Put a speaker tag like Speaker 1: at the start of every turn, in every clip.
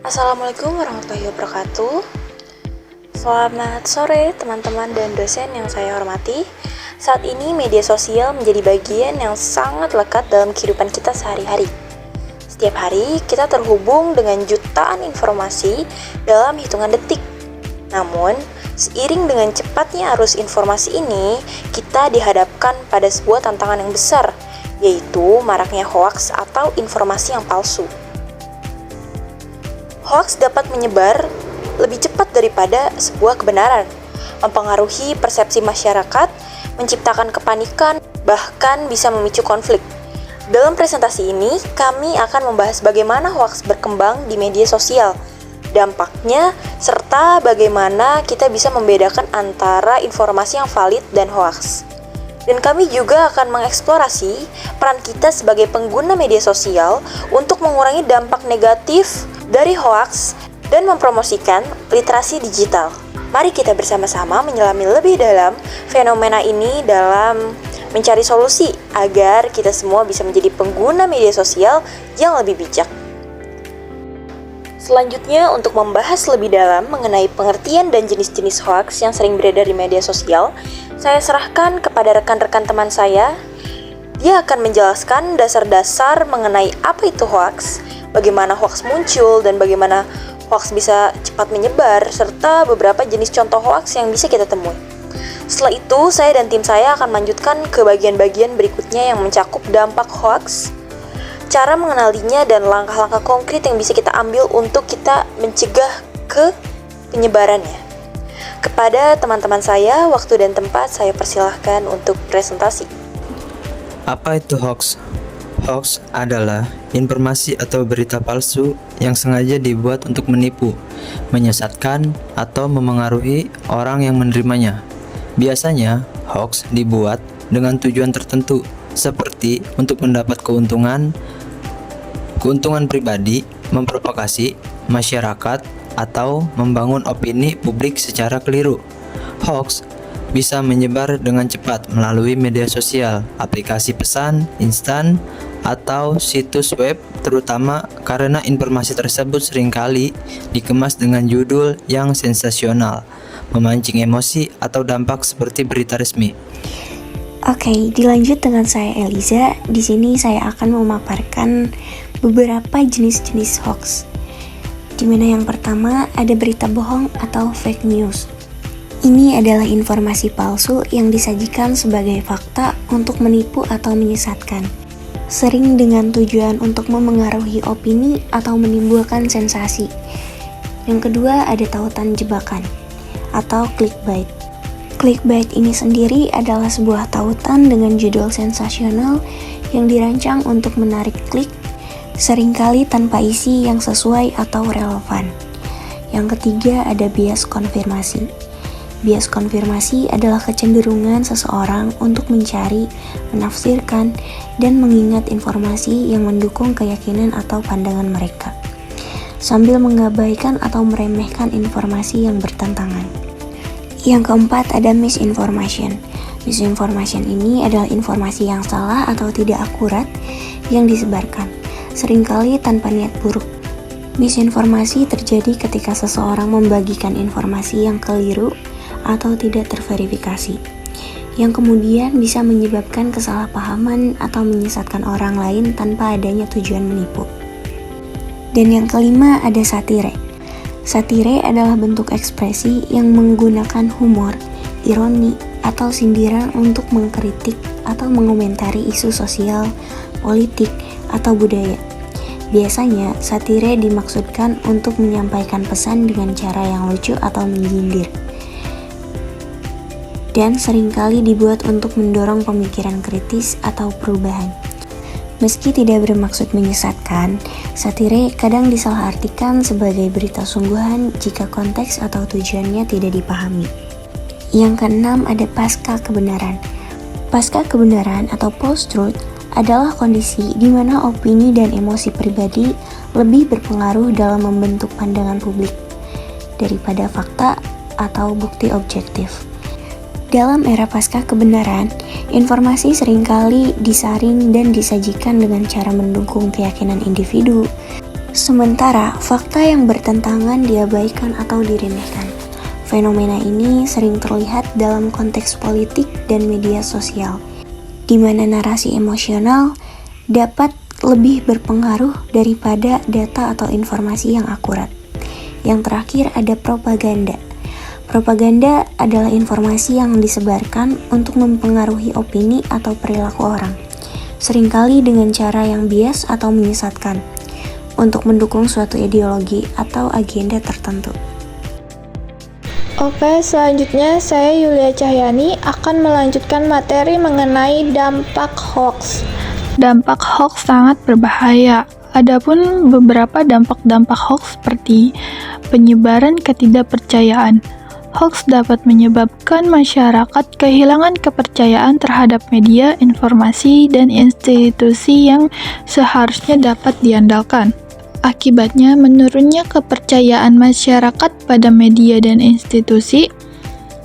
Speaker 1: Assalamualaikum warahmatullahi wabarakatuh. Selamat sore teman-teman dan dosen yang saya hormati. Saat ini media sosial menjadi bagian yang sangat lekat dalam kehidupan kita sehari-hari. Setiap hari kita terhubung dengan jutaan informasi dalam hitungan detik. Namun, seiring dengan cepatnya arus informasi ini, kita dihadapkan pada sebuah tantangan yang besar, yaitu maraknya hoaks atau informasi yang palsu. Hoaks dapat menyebar lebih cepat daripada sebuah kebenaran, mempengaruhi persepsi masyarakat, menciptakan kepanikan, bahkan bisa memicu konflik. Dalam presentasi ini, kami akan membahas bagaimana hoaks berkembang di media sosial, dampaknya, serta bagaimana kita bisa membedakan antara informasi yang valid dan hoaks. Dan kami juga akan mengeksplorasi peran kita sebagai pengguna media sosial untuk mengurangi dampak negatif dari hoaks dan mempromosikan literasi digital. Mari kita bersama-sama menyelami lebih dalam fenomena ini dalam mencari solusi agar kita semua bisa menjadi pengguna media sosial yang lebih bijak. Selanjutnya, untuk membahas lebih dalam mengenai pengertian dan jenis-jenis hoaks yang sering beredar di media sosial, saya serahkan kepada rekan-rekan teman saya. Dia akan menjelaskan dasar-dasar mengenai apa itu hoaks, bagaimana hoaks muncul, dan bagaimana hoaks bisa cepat menyebar, serta beberapa jenis contoh hoaks yang bisa kita temui. Setelah itu, saya dan tim saya akan melanjutkan ke bagian-bagian berikutnya yang mencakup dampak hoaks, cara mengenalinya, dan langkah-langkah konkret yang bisa kita ambil untuk kita mencegah ke penyebarannya. Kepada teman-teman saya, waktu dan tempat saya persilahkan untuk presentasi.
Speaker 2: Apa itu hoax? Hoax adalah informasi atau berita palsu yang sengaja dibuat untuk menipu, menyesatkan, atau memengaruhi orang yang menerimanya. Biasanya, hoax dibuat dengan tujuan tertentu, seperti untuk mendapat keuntungan pribadi, memprovokasi masyarakat, atau membangun opini publik secara keliru. Hoax bisa menyebar dengan cepat melalui media sosial, aplikasi pesan instan, atau situs web, terutama karena informasi tersebut seringkali dikemas dengan judul yang sensasional, memancing emosi atau dampak seperti berita resmi.
Speaker 3: Oke, dilanjut dengan saya Eliza. Di sini saya akan memaparkan beberapa jenis-jenis hoax. Di mana yang pertama ada berita bohong atau fake news. Ini adalah informasi palsu yang disajikan sebagai fakta untuk menipu atau menyesatkan. Sering dengan tujuan untuk memengaruhi opini atau menimbulkan sensasi. Yang kedua ada tautan jebakan atau clickbait. Clickbait ini sendiri adalah sebuah tautan dengan judul sensasional yang dirancang untuk menarik klik, seringkali tanpa isi yang sesuai atau relevan. Yang ketiga ada bias konfirmasi. Bias konfirmasi adalah kecenderungan seseorang untuk mencari, menafsirkan, dan mengingat informasi yang mendukung keyakinan atau pandangan mereka, sambil mengabaikan atau meremehkan informasi yang bertentangan. Yang keempat ada misinformation. Misinformation ini adalah informasi yang salah atau tidak akurat yang disebarkan, seringkali tanpa niat buruk. Misinformasi terjadi ketika seseorang membagikan informasi yang keliru atau tidak terverifikasi, yang kemudian bisa menyebabkan kesalahpahaman atau menyesatkan orang lain tanpa adanya tujuan menipu. Dan yang kelima ada satire. Satire adalah bentuk ekspresi yang menggunakan humor, ironi, atau sindiran untuk mengkritik atau mengomentari isu sosial, politik, atau budaya. Biasanya, satire dimaksudkan untuk menyampaikan pesan dengan cara yang lucu atau menyindir, dan seringkali dibuat untuk mendorong pemikiran kritis atau perubahan. Meski tidak bermaksud menyesatkan, satire kadang disalahartikan sebagai berita sungguhan jika konteks atau tujuannya tidak dipahami. Yang keenam ada pasca kebenaran. Pasca kebenaran atau post-truth adalah kondisi di mana opini dan emosi pribadi lebih berpengaruh dalam membentuk pandangan publik daripada fakta atau bukti objektif. Dalam era pasca kebenaran, informasi seringkali disaring dan disajikan dengan cara mendukung keyakinan individu, Sementara fakta yang bertentangan diabaikan atau diremehkan. Fenomena ini sering terlihat dalam konteks politik dan media sosial, di mana narasi emosional dapat lebih berpengaruh daripada data atau informasi yang akurat. Yang terakhir ada propaganda. Propaganda adalah informasi yang disebarkan untuk mempengaruhi opini atau perilaku orang, seringkali dengan cara yang bias atau menyesatkan, untuk mendukung suatu ideologi atau agenda tertentu.
Speaker 4: Oke, selanjutnya saya Yulia Cahyani akan melanjutkan materi mengenai dampak hoax.
Speaker 5: Dampak hoax sangat berbahaya. Adapun beberapa dampak-dampak hoax seperti penyebaran ketidakpercayaan. Hoax dapat menyebabkan masyarakat kehilangan kepercayaan terhadap media, informasi, dan institusi yang seharusnya dapat diandalkan. Akibatnya, menurunnya kepercayaan masyarakat pada media dan institusi,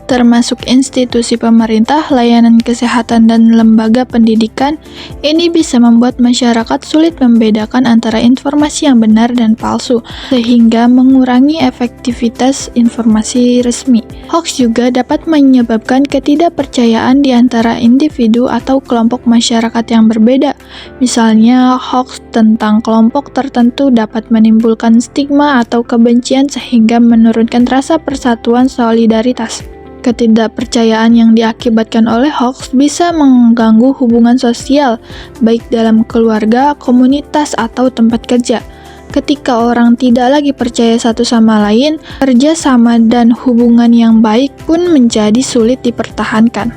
Speaker 5: termasuk institusi pemerintah, layanan kesehatan, dan lembaga pendidikan. Ini bisa membuat masyarakat sulit membedakan antara informasi yang benar dan palsu, sehingga mengurangi efektivitas informasi resmi. Hoax juga dapat menyebabkan ketidakpercayaan di antara individu atau kelompok masyarakat yang berbeda. Misalnya, hoax tentang kelompok tertentu dapat menimbulkan stigma atau kebencian sehingga menurunkan rasa persatuan solidaritas. Ketidakpercayaan yang diakibatkan oleh hoax bisa mengganggu hubungan sosial, baik dalam keluarga, komunitas, atau tempat kerja. Ketika orang tidak lagi percaya satu sama lain, kerjasama dan hubungan yang baik pun menjadi sulit dipertahankan.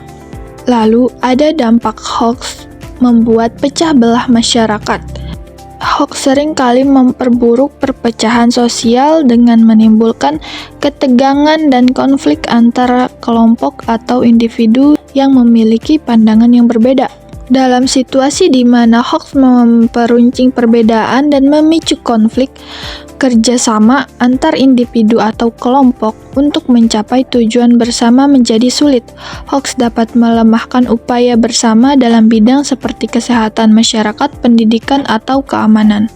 Speaker 5: Lalu, ada dampak hoax membuat pecah belah masyarakat. Hoax seringkali memperburuk perpecahan sosial dengan menimbulkan ketegangan dan konflik antara kelompok atau individu yang memiliki pandangan yang berbeda. Dalam situasi di mana hoax memperuncing perbedaan dan memicu konflik, kerjasama antar individu atau kelompok untuk mencapai tujuan bersama menjadi sulit. Hoax dapat melemahkan upaya bersama dalam bidang seperti kesehatan masyarakat, pendidikan, atau keamanan.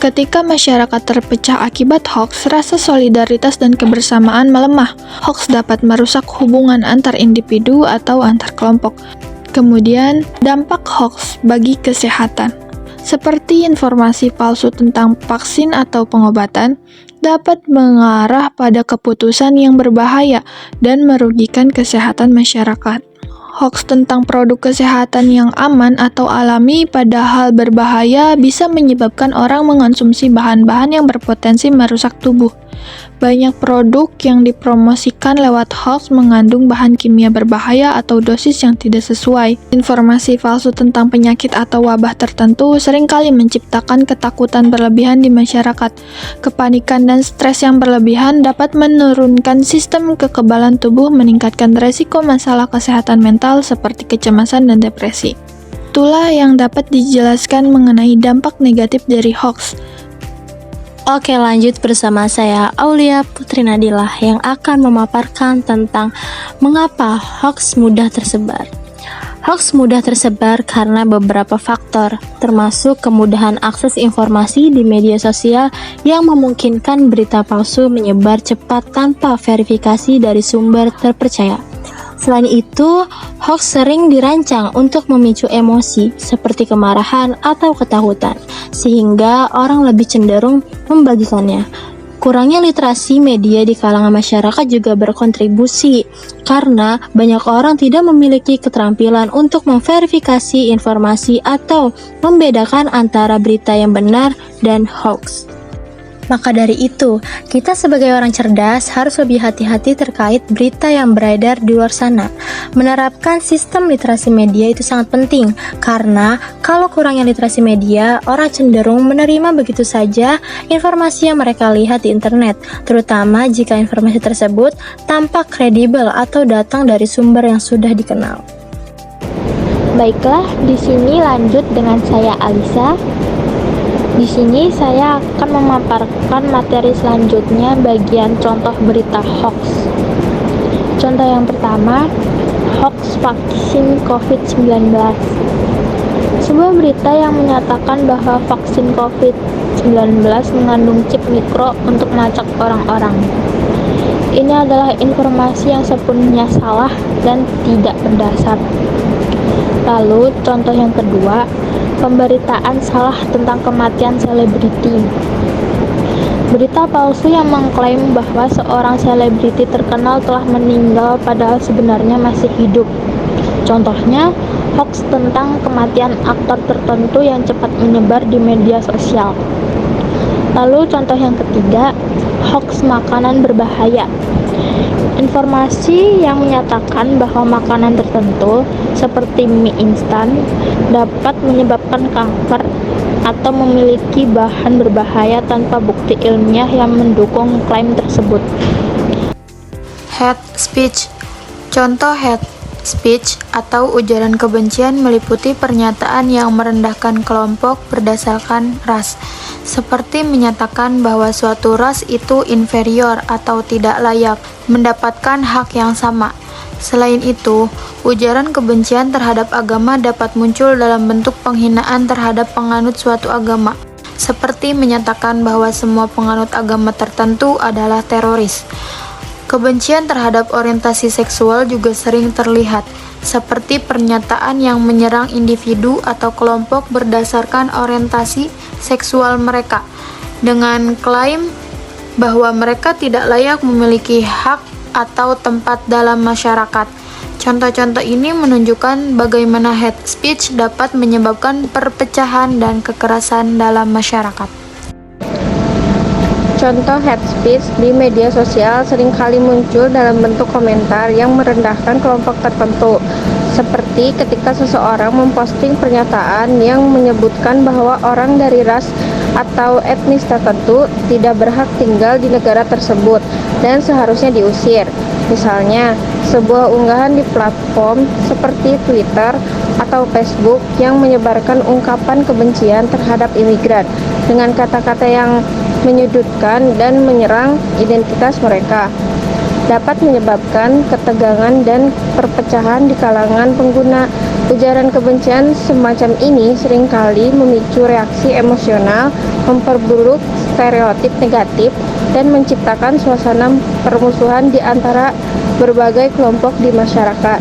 Speaker 5: Ketika masyarakat terpecah akibat hoax, rasa solidaritas dan kebersamaan melemah. Hoax dapat merusak hubungan antar individu atau antar kelompok. Kemudian, dampak hoax bagi kesehatan. Seperti informasi palsu tentang vaksin atau pengobatan, dapat mengarah pada keputusan yang berbahaya dan merugikan kesehatan masyarakat. Hoax tentang produk kesehatan yang aman atau alami padahal berbahaya bisa menyebabkan orang mengonsumsi bahan-bahan yang berpotensi merusak tubuh. Banyak produk yang dipromosikan lewat hoax mengandung bahan kimia berbahaya atau dosis yang tidak sesuai. Informasi palsu tentang penyakit atau wabah tertentu seringkali menciptakan ketakutan berlebihan di masyarakat. Kepanikan dan stres yang berlebihan dapat menurunkan sistem kekebalan tubuh, meningkatkan resiko masalah kesehatan mental seperti kecemasan dan depresi. Itulah yang dapat dijelaskan mengenai dampak negatif dari hoax.
Speaker 6: Oke, lanjut bersama saya Aulia Putri Nadilah yang akan memaparkan tentang mengapa hoax mudah tersebar. Hoax mudah tersebar karena beberapa faktor, termasuk kemudahan akses informasi di media sosial yang memungkinkan berita palsu menyebar cepat tanpa verifikasi dari sumber terpercaya. Selain itu, hoax sering dirancang untuk memicu emosi seperti kemarahan atau ketakutan, sehingga orang lebih cenderung membagikannya. Kurangnya literasi media di kalangan masyarakat juga berkontribusi, karena banyak orang tidak memiliki keterampilan untuk memverifikasi informasi atau membedakan antara berita yang benar dan hoax. Maka dari itu, kita sebagai orang cerdas harus lebih hati-hati terkait berita yang beredar di luar sana. Menerapkan sistem literasi media itu sangat penting, karena kalau kurangnya literasi media, orang cenderung menerima begitu saja informasi yang mereka lihat di internet, terutama jika informasi tersebut tampak kredibel atau datang dari sumber yang sudah dikenal.
Speaker 4: Baiklah, di sini lanjut dengan saya Alisa. Di sini saya akan memaparkan materi selanjutnya bagian contoh berita hoax. Contoh yang pertama, hoax vaksin COVID-19. Sebuah berita yang menyatakan bahwa vaksin COVID COVID-19 mengandung chip mikro untuk melacak orang-orang. Ini adalah informasi yang sepenuhnya salah dan tidak berdasar. Lalu, contoh yang kedua, pemberitaan salah tentang kematian selebriti. Berita palsu yang mengklaim bahwa seorang selebriti terkenal telah meninggal padahal sebenarnya masih hidup. Contohnya, hoax tentang kematian aktor tertentu yang cepat menyebar di media sosial. Lalu contoh yang ketiga, hoax makanan berbahaya. Informasi yang menyatakan bahwa makanan tertentu seperti mie instan dapat menyebabkan kanker atau memiliki bahan berbahaya tanpa bukti ilmiah yang mendukung klaim tersebut.
Speaker 7: Hate speech. Contoh hate speech atau ujaran kebencian meliputi pernyataan yang merendahkan kelompok berdasarkan ras, seperti menyatakan bahwa suatu ras itu inferior atau tidak layak mendapatkan hak yang sama. Selain itu, ujaran kebencian terhadap agama dapat muncul dalam bentuk penghinaan terhadap penganut suatu agama, seperti menyatakan bahwa semua penganut agama tertentu adalah teroris. Kebencian terhadap orientasi seksual juga sering terlihat, seperti pernyataan yang menyerang individu atau kelompok berdasarkan orientasi seksual mereka, dengan klaim bahwa mereka tidak layak memiliki hak atau tempat dalam masyarakat. Contoh-contoh ini menunjukkan bagaimana hate speech dapat menyebabkan perpecahan dan kekerasan dalam masyarakat.
Speaker 8: Contoh hate speech di media sosial seringkali muncul dalam bentuk komentar yang merendahkan kelompok tertentu, seperti ketika seseorang memposting pernyataan yang menyebutkan bahwa orang dari ras atau etnis tertentu tidak berhak tinggal di negara tersebut dan seharusnya diusir. Misalnya, sebuah unggahan di platform seperti Twitter atau Facebook yang menyebarkan ungkapan kebencian terhadap imigran dengan kata-kata yang menyudutkan dan menyerang identitas mereka dapat menyebabkan ketegangan dan perpecahan di kalangan pengguna. Ujaran kebencian semacam ini seringkali memicu reaksi emosional, memperburuk stereotip negatif, dan menciptakan suasana permusuhan di antara berbagai kelompok di masyarakat.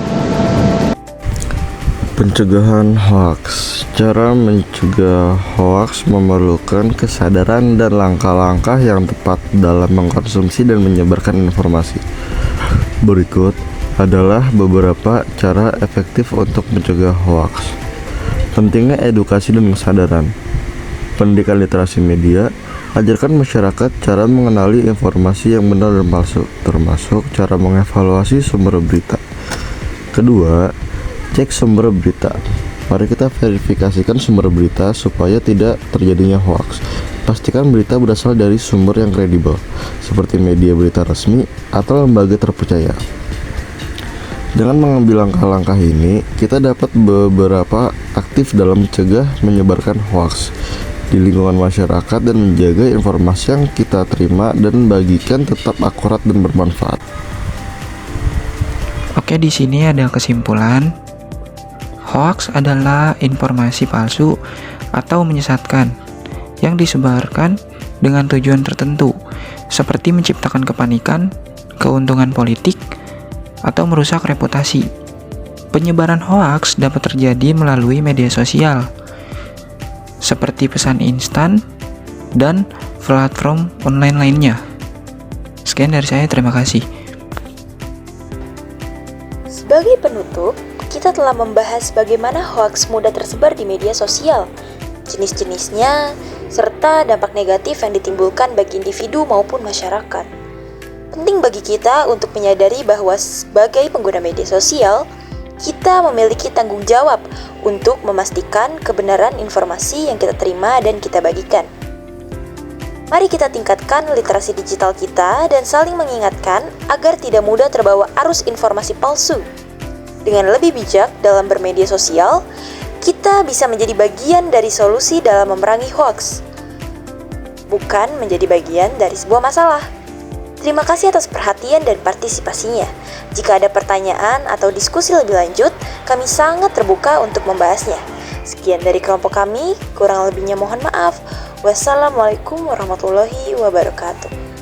Speaker 9: Pencegahan hoaks. Cara mencegah hoaks memerlukan kesadaran dan langkah-langkah yang tepat dalam mengkonsumsi dan menyebarkan informasi. Berikut adalah beberapa cara efektif untuk mencegah hoaks. Pentingnya edukasi dan kesadaran. Pendidikan literasi media. Ajarkan masyarakat cara mengenali informasi yang benar dan palsu, termasuk cara mengevaluasi sumber berita. Kedua, cek sumber berita. Mari kita verifikasikan sumber berita supaya tidak terjadinya hoaks. Pastikan berita berasal dari sumber yang kredibel, seperti media berita resmi atau lembaga terpercaya. Dengan mengambil langkah-langkah ini, kita dapat beberapa aktif dalam mencegah menyebarkan hoaks di lingkungan masyarakat dan menjaga informasi yang kita terima dan bagikan tetap akurat dan bermanfaat.
Speaker 10: Oke, di sini ada kesimpulan. Hoax adalah informasi palsu atau menyesatkan yang disebarkan dengan tujuan tertentu, seperti menciptakan kepanikan, keuntungan politik, atau merusak reputasi. Penyebaran hoax dapat terjadi melalui media sosial, seperti pesan instan dan platform online lainnya. Sekian dari saya, terima kasih.
Speaker 1: Sebagai penutup, kita telah membahas bagaimana hoaks mudah tersebar di media sosial, jenis-jenisnya, serta dampak negatif yang ditimbulkan bagi individu maupun masyarakat. Penting bagi kita untuk menyadari bahwa sebagai pengguna media sosial, kita memiliki tanggung jawab untuk memastikan kebenaran informasi yang kita terima dan kita bagikan. Mari kita tingkatkan literasi digital kita dan saling mengingatkan agar tidak mudah terbawa arus informasi palsu. Dengan lebih bijak dalam bermedia sosial, kita bisa menjadi bagian dari solusi dalam memerangi hoaks, bukan menjadi bagian dari sebuah masalah. Terima kasih atas perhatian dan partisipasinya. Jika ada pertanyaan atau diskusi lebih lanjut, kami sangat terbuka untuk membahasnya. Sekian dari kelompok kami, kurang lebihnya mohon maaf. Wassalamualaikum warahmatullahi wabarakatuh.